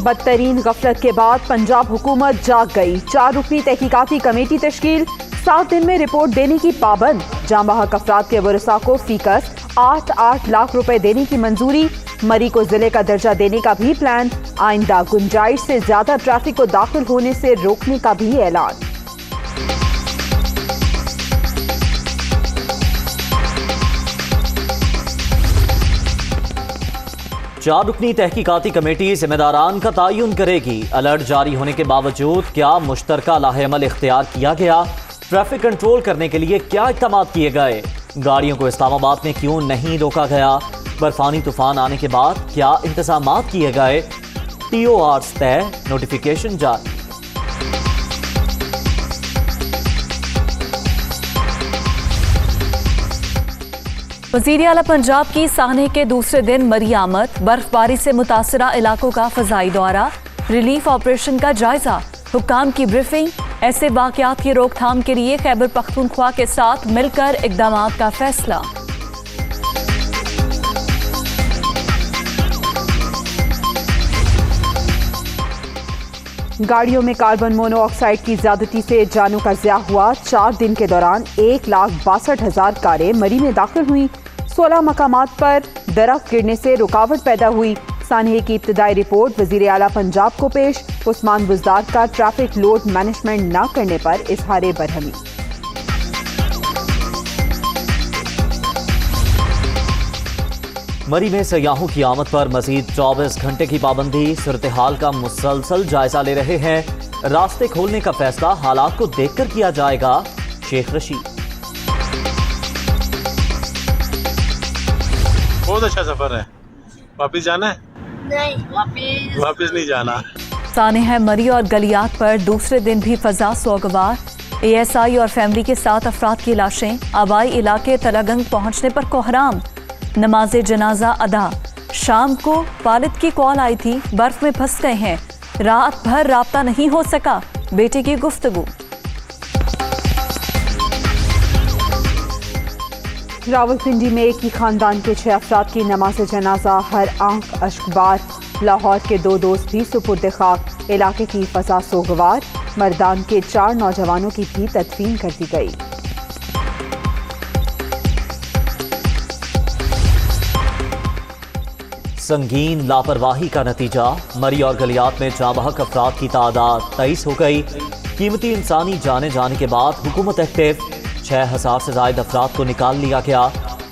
बदतरीन गफलत के बाद पंजाब हुकूमत जाग गई। 4 रुकनी तहकीकाती कमेटी तश्कील, 7 दिन में रिपोर्ट देने की पाबंद। जाम बहक अफराद के वरसा को फीकस 8 लाख रुपए देने की मंजूरी। मरी को जिले का दर्जा देने का भी प्लान। आइंदा गुंजाइश से ज्यादा ट्रैफिक को दाखिल होने से रोकने का भी ऐलान। चार रुकनी तहकीकाती कमेटी जिम्मेदारान का तयन करेगी। अलर्ट जारी होने के बावजूद क्या मुश्तरका लाहेअमल इख्तियार किया गया? ट्रैफिक कंट्रोल करने के लिए क्या इक़दाम किए गए? गाड़ियों को इस्लामाबाद में क्यों नहीं रोका गया? बर्फानी तूफान आने के बाद क्या इंतजाम किए गए? TOR तय, नोटिफिकेशन जारी। वज़ीर आला पंजाब की साहने के दूसरे दिन मरी आमद। बर्फबारी से मुतासरा इलाकों का फ़ज़ाई दौरा, रिलीफ ऑपरेशन का जायजा, हुक्काम की ब्रीफिंग। ऐसे वाक़यात की रोकथाम के लिए खैबर पख्तूनख्वा के साथ मिलकर इक़दामात का फैसला। गाड़ियों में कार्बन मोनोऑक्साइड की ज्यादती से जानों का ज़िया हुआ। 4 दिन के दौरान 1,62,000 कारें मरी में दाखिल हुई। 16 मकामात पर दरख्त गिरने से रुकावट पैदा हुई। सानहे की इब्तदाई रिपोर्ट वज़ीर आला पंजाब को पेश। उस्मान बुज़दार का ट्रैफिक लोड मैनेजमेंट न करने पर इजहार बरहमी। मरी में सयाहों की आमद पर मजीद 24 घंटे की पाबंदी। सूरत हाल का मुसलसल जायजा ले रहे हैं। रास्ते खोलने का फैसला हालात को देखकर किया जाएगा। शेख रशीद। बहुत अच्छा सफर है। वापिस जाना है? नहीं, वापिस नहीं जाना। सानहा मरी और गलियात पर दूसरे दिन भी फजा सोगवार। ASI और फैमिली के 7 अफराद की लाशें। आबाई इलाके तलागंग पहुंचने पर कोहराम। नमाज जनाजा अदा। शाम को वालिद की कॉल आई थी, बर्फ में फंस गए हैं, रात भर राब्ता नहीं हो सका। बेटे की गुफ्तगू। रावलपिंडी में एक ही खानदान के 6 अफराद की नमाज जनाजा, हर आंख अश्कबार। लाहौर के 2 दोस्त भी सुपुर्द खाक। इलाके की फजा सोगवार। मर्दान के 4 नौजवानों की भी तदफीन कर दी गई। संगीन लापरवाही का नतीजा। मरी और गलियात में जाँ बहक अफराद की तादाद 23 हो गई। कीमती इंसानी जाने जाने के बाद हुकूमत एक्टिव। 6,000 से ज्यादा अफराद को निकाल लिया गया।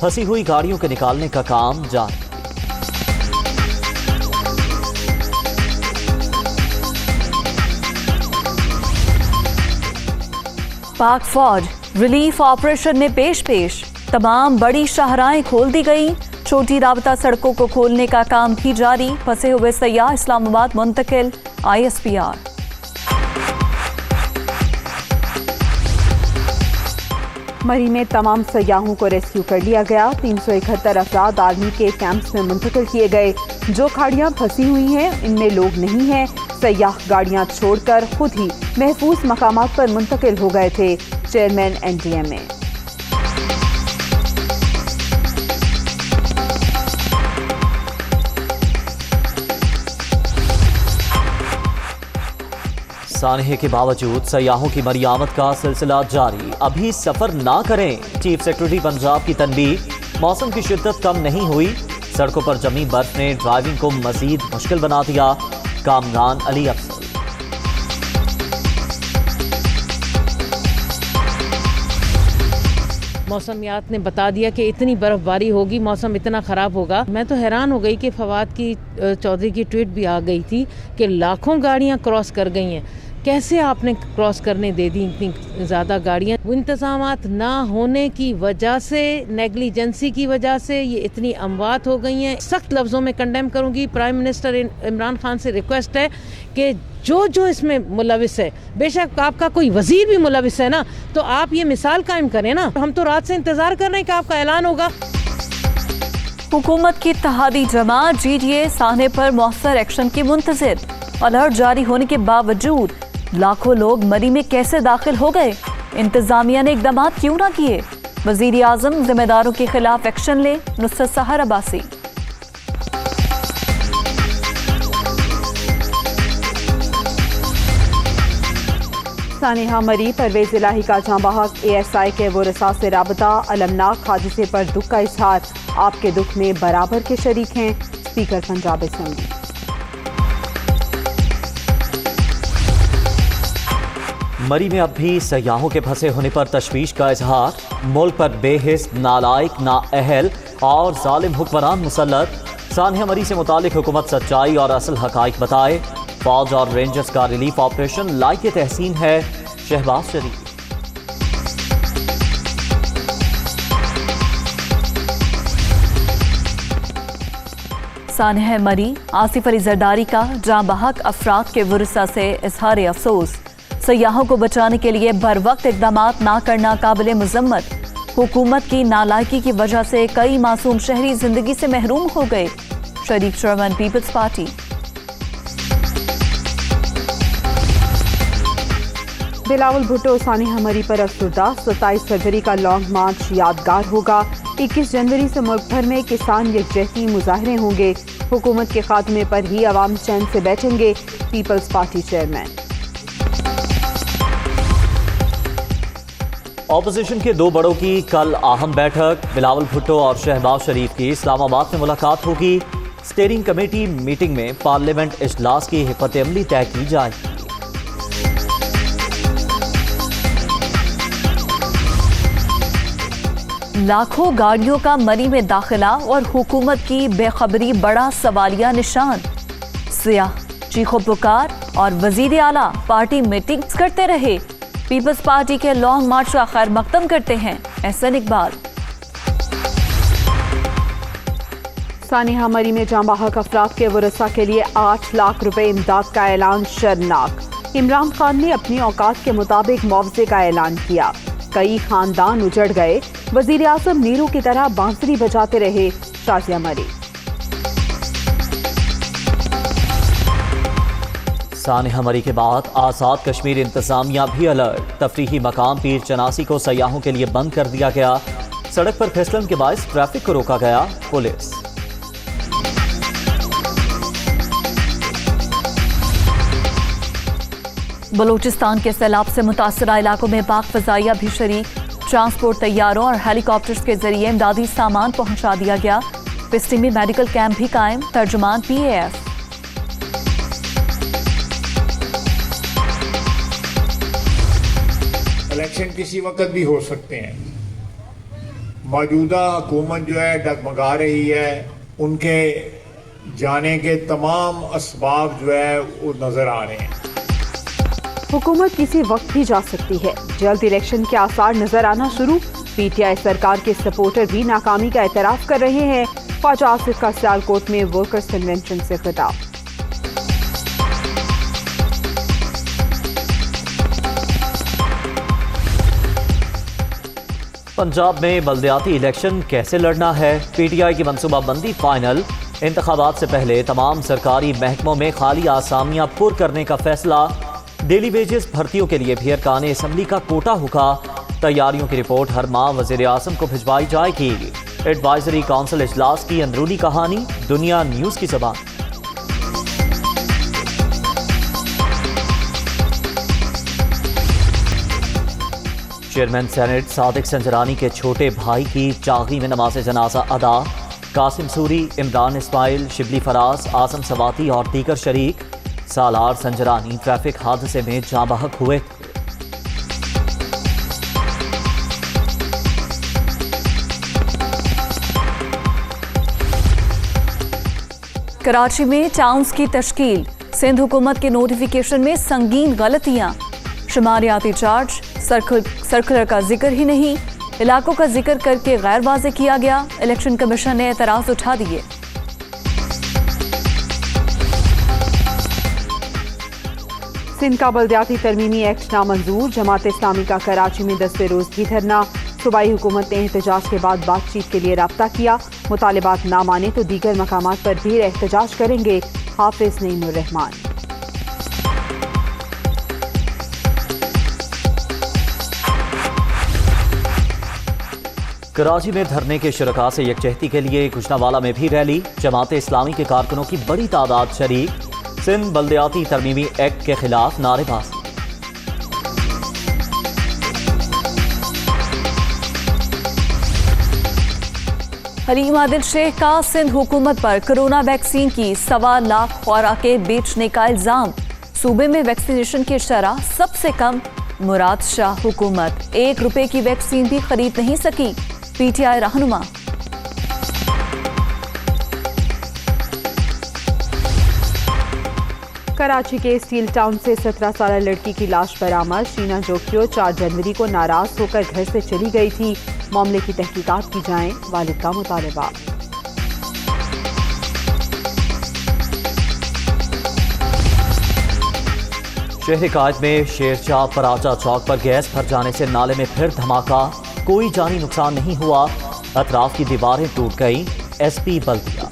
फंसी हुई गाड़ियों के निकालने का काम जारी। पाक फौज रिलीफ ऑपरेशन में पेश। तमाम बड़ी शाहराहें खोल दी गई। छोटी राबता सड़कों को खोलने का काम भी जारी। फंसे हुए सयाह इस्लामाबाद मुंतकिल। ISPR। मरी में तमाम सयाहों को रेस्क्यू कर लिया गया। 371 अफराद आर्मी के कैंप्स में मुंतकिल किए गए। जो खाड़ियां फंसी हुई हैं इनमें लोग नहीं हैं। सयाह गाड़ियां छोड़कर खुद ही महफूज मकामात पर मुंतकिल हो गए थे। Chairman NTMA। सानहे के बावजूद सयाहों की मरी आमद का सिलसिला जारी। अभी सफर ना करें। चीफ सेक्रेटरी पंजाब की तनबीह। मौसम की शिद्दत कम नहीं हुई। सड़कों पर जमी बर्फ ने ड्राइविंग को मजीद मुश्किल बना दिया। कामरान अली अफसल। मौसमियात ने बता दिया कि इतनी बर्फबारी होगी, मौसम इतना ख़राब होगा। मैं तो हैरान हो गई कि फवाद की चौधरी की ट्वीट भी आ गई थी कि लाखों गाड़ियां क्रॉस कर गई हैं। कैसे आपने क्रॉस करने दे दी इतनी ज़्यादा गाड़ियाँ? इंतज़ामात ना होने की वजह से, नेग्लिजेंसी की वजह से ये इतनी अमवात हो गई हैं। सख्त लफ्ज़ों में कंडेम करूँगी। प्राइम मिनिस्टर इमरान खान से रिक्वेस्ट है कि जो इसमें मुलविस है, बेशक आपका कोई वजीर भी मुलविस है ना, तो आप ये मिसाल कायम करें ना। हम तो रात से इंतज़ार कर रहे हैं कि आपका ऐलान होगा। हुकूमत की इत्तेहादी जमात GDA साहने पर मौसर एक्शन की मुंतज़िर। अलर्ट जारी होने के बावजूद लाखों लोग मरी में कैसे दाखिल हो गए? इंतजामिया ने इक़दाम क्यों ना किए? वज़ीर आज़म जिम्मेदारों के खिलाफ एक्शन ले। नुसरत सहर अब्बासी। सानिहा मरी, परवेज इलाही का जांबाहक, ASI के वरसा से राबता, अलमनाक हादसे पर दुख का इजहार, आपके दुख में बराबर के शरीक हैं स्पीकर पंजाब असेंबली। मरी में अब भी सयाहों के फंसे होने पर तशवीश का इजहार, मुल्क पर बेहिस, नालायक, नाअहल और जालिम हुक्मरान मुसल्लत। सानिहा मरी से मुतालिक हुकूमत सच्चाई और असल हकाइक बताए। फौज और रेंजर्स का रिलीफ ऑपरेशन लायक तहसीन है, शहबाज शरीफ। सानिहा मरी, आसिफ अली जरदारी का जांबाहक अफराद के वरसा से इजहार अफसोस। सयाहों को बचाने के लिए बर वक्त इकदाम ना करना काबिल मजम्मत। हुकूमत की नालायकी की वजह से कई मासूम शहरी जिंदगी से महरूम हो गए। शरीक chairman peoples party. Bilawal Bhutto सानिहा मरी पर अफसरदा, 27 फरवरी का लॉन्ग मार्च यादगार होगा। 21 जनवरी से मुल्क भर में किसान यकजहती मुजाहरे होंगे। हुकूमत के खात्मे पर ही अवाम चैन से बैठेंगे, पीपल्स पार्टी चेयरमैन। ऑपोजिशन के दो बड़ों की कल अहम बैठक, बिलावल भुट्टो और शहबाज शरीफ की इस्लामाबाद में मुलाकात होगी। स्टीयरिंग कमेटी मीटिंग में पार्लियामेंट इजलास की हिफत अमली तय की जाएगी। लाखों गाड़ियों का मरी में दाखिला और हुकूमत की बेखबरी बड़ा सवालिया निशान। सियाह चीखो पुकार और वजीर आला पार्टी मीटिंग्स करते रहे। पीपल्स पार्टी के लॉन्ग मार्च का खैर मकदम करते हैं एहसन इकबाल। सानिहा मरी में जांबाहक अफराद के वरसा के लिए 8 लाख रुपए इमदाद का ऐलान शर्मनाक। इमरान खान ने अपनी औकात के मुताबिक मुआवजे का ऐलान किया। कई खानदान उजड़ गए। वजीर आजम नीरू की तरह बांसुरी बजाते रहे। शाजिया मरी। सानिहा मरी के बाद आज़ाद कश्मीर इंतजामिया भी अलर्ट। तफरीही मकाम पीर चनासी को सयाहों के लिए बंद कर दिया गया। सड़क पर फिसलन के बायस ट्रैफिक को रोका गया। पुलिस। बलूचिस्तान के सैलाब से मुतासरा इलाकों में पाक फजाइया भी शरीक। ट्रांसपोर्ट तैयारों और हेलीकॉप्टर्स के जरिए इमदादी सामान पहुंचा दिया गया। पिस्टी में मेडिकल कैंप भी कायम। तर्जुमान PAF। इलेक्शन किसी वक्त भी हो सकते हैं। मौजूदा हुकूमत जो है डगमगा रही है। उनके जाने के तमाम असबाब जो है वो नजर आ रहे हैं। हुकूमत किसी वक्त भी जा सकती है। जल्द इलेक्शन के आसार नजर आना शुरू। PTI सरकार के सपोर्टर भी नाकामी का एतराफ कर रहे हैं। ख्वाजा आसिफ का सियालकोट में वर्कर्स कन्वेंशन से खिताब। पंजाब में बल्दियाती इलेक्शन कैसे लड़ना है, PTI की मनसूबाबंदी फाइनल। इंतखाबात से पहले तमाम सरकारी महकमों में खाली आसामियां पुर करने का फैसला। डेली वेजेस भर्तियों के लिए भी अरकान असम्बली का कोटा हुआ। तैयारियों की रिपोर्ट हर माह वज़ीर आज़म को भिजवाई जाएगी। एडवाइजरी काउंसिल इजलास की अंदरूनी कहानी दुनिया न्यूज़ की ज़बान। चेयरमैन सेनेट सादिक संजरानी के छोटे भाई की चागी में नमाज जनाजा अदा। कासिम सूरी, इमरान इस्माइल, शिबली फराज, आजम सवाती और दीगर शरीक। सालार संजरानी ट्रैफिक हादसे में जाँ बहक हुए। कराची में टाउन्स की तश्कील। सिंध हुकूमत के नोटिफिकेशन में संगीन गलतियां। शुमारियाती चार्ज, सर्कुलर का जिक्र ही नहीं। इलाकों का जिक्र करके गैर वाज़े किया गया। इलेक्शन कमीशन ने एतराज़ उठा दिए। सिंध का बल्दियाती तरमीमी एक्ट नामंजूर। जमात इस्लामी का कराची में 10वें रोज भी धरना। सूबाई हुकूमत ने एहतजाज के बाद बातचीत के लिए राब्ता किया। मुतालिबात ना माने तो दीगर मकामात पर भी एहतजाज करेंगे। हाफिज नईमुर रहमान। कराची में धरने के शुरका से यकजहती के लिए गुजरांवाला में भी रैली। जमात इस्लामी के कारकुनों की बड़ी तादाद शरीक। सिंध बल्दियाती तरमीमी एक्ट के खिलाफ नारेबाजी। हलीम आदिल शेख का सिंध हुकूमत पर कोरोना वैक्सीन की 1.25 लाख खुराकें बेचने का इल्जाम। सूबे में वैक्सीनेशन की शरह सबसे कम। मुराद शाह हुकूमत 1 रुपए की वैक्सीन भी खरीद नहीं सकी। पीटीआई रहनुमा। कराची के स्टील टाउन से 17 साल लड़की की लाश बरामद। शीना जोकियो 4 जनवरी को नाराज होकर घर से चली गई थी। मामले की तहकीकात की जाए, वालिद का मुतालबा। शहर कायद में शेरशाह पराचा चौक पर गैस भर जाने से नाले में फिर धमाका। कोई जानी नुकसान नहीं हुआ। अतराफ की दीवारें टूट गईं। एसपी बल्दिया।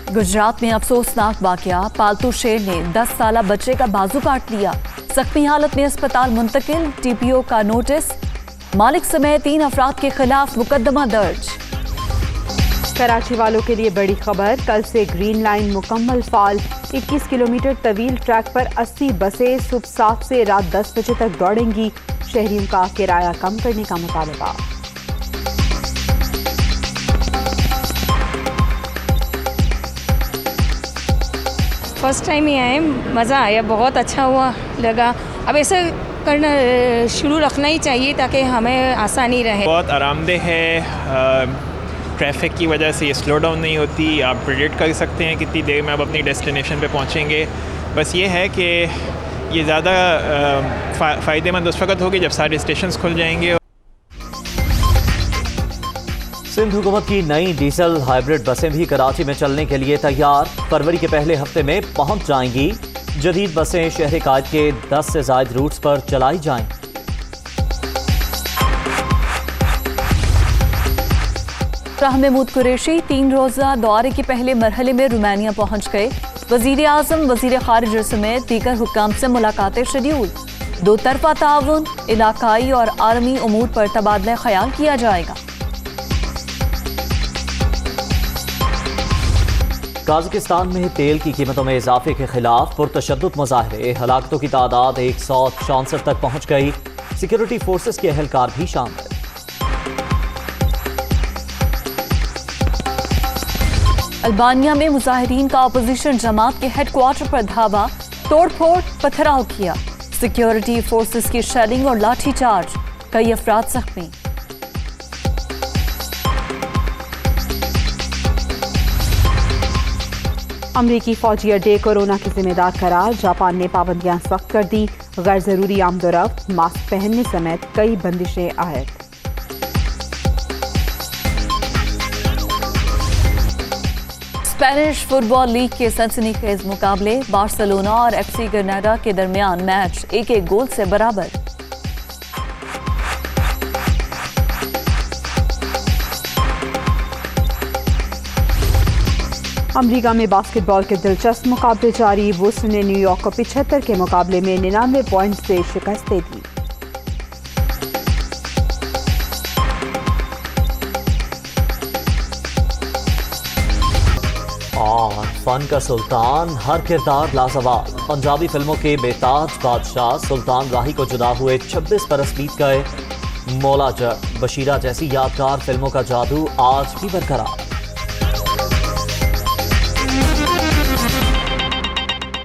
गुजरात में अफसोसनाक वाकया। पालतू शेर ने 10 साला बच्चे का बाजू काट लिया। जख्मी हालत में अस्पताल मुंतकिल। टीपीओ का नोटिस। मालिक समेत 3 अफराद के खिलाफ मुकदमा दर्ज। कराची वालों के लिए बड़ी खबर। कल से ग्रीन लाइन मुकम्मल फाल। 21 किलोमीटर तवील ट्रैक पर 80 बसें सुबह 7 से रात 10 बजे तक दौड़ेंगी। शहरियों का किराया कम करने का मुतालबा। फर्स्ट टाइम ही आए, मज़ा आया, बहुत अच्छा हुआ लगा। अब ऐसा करना शुरू रखना ही चाहिए ताकि हमें आसानी रहे। बहुत आरामदेह है। ट्रैफिक की वजह से ये स्लो डाउन नहीं होती। आप प्रेडिक्ट कर सकते हैं कितनी देर में आप अपनी डेस्टिनेशन पे पहुंचेंगे। बस ये है कि ये ज़्यादा फ़ायदेमंद उस वक्त होगी जब सारे स्टेशंस खुल जाएंगे। सिंध हुकूमत की नई डीजल हाइब्रिड बसें भी कराची में चलने के लिए तैयार। फरवरी के पहले हफ्ते में पहुंच जाएंगी। जदीद बसें शहर कायद के 10 से ज़ायद रूट्स पर चलाई जाएं। शाह महमूद कुरैशी 3 रोज़ा दौरे के पहले मरहले में रोमानिया पहुंच गए। वज़ीर आज़म, वज़ीर ख़ारिजा समेत दीगर हुक्काम से मुलाकातें शेड्यूल। 2 तरफ़ा ताउन, इलाकाई और आलमी उमूर पर तबादला ख्याल किया जाएगा। काज़ाकिस्तान में तेल की कीमतों में इजाफे के खिलाफ पुरतशद्दुद मुजाहरे। हलाकतों की तादाद 164 तक पहुंच गई। सिक्योरिटी फोर्सेस के अहलकार भी शामिल। अल्बानिया में मुजाहिरीन का अपोजिशन जमात के हेडक्वार्टर पर धावा। तोड़फोड़, पथराव किया। सिक्योरिटी फोर्सेस की शेलिंग और लाठीचार्ज। कई अफराद जख्मी। अमरीकी फौजी अड्डे कोरोना के जिम्मेदार करार। जापान ने पाबंदियां सख्त कर दी। गैर जरूरी आमदोरफ्त, मास्क पहनने समेत कई बंदिशें आयद। स्पेनिश फुटबॉल लीग के सनसनीखेज मुकाबले। बार्सिलोना और एफसी ग्रेनाडा के दरमियान मैच 1-1 गोल से बराबर। अमेरिका में बास्केटबॉल के दिलचस्प मुकाबले जारी। वुल्स ने न्यूयॉर्क को 75 के मुकाबले में 99 पॉइंट से शिकस्त दे दी। और फन का सुल्तान, हर किरदार लाजवाब। पंजाबी फिल्मों के बेताज बादशाह सुल्तान राही को जुदा हुए 26 बरस बीत गए। मौला जट, बशीरा जैसी यादगार फिल्मों का जादू आज भी बरकरार।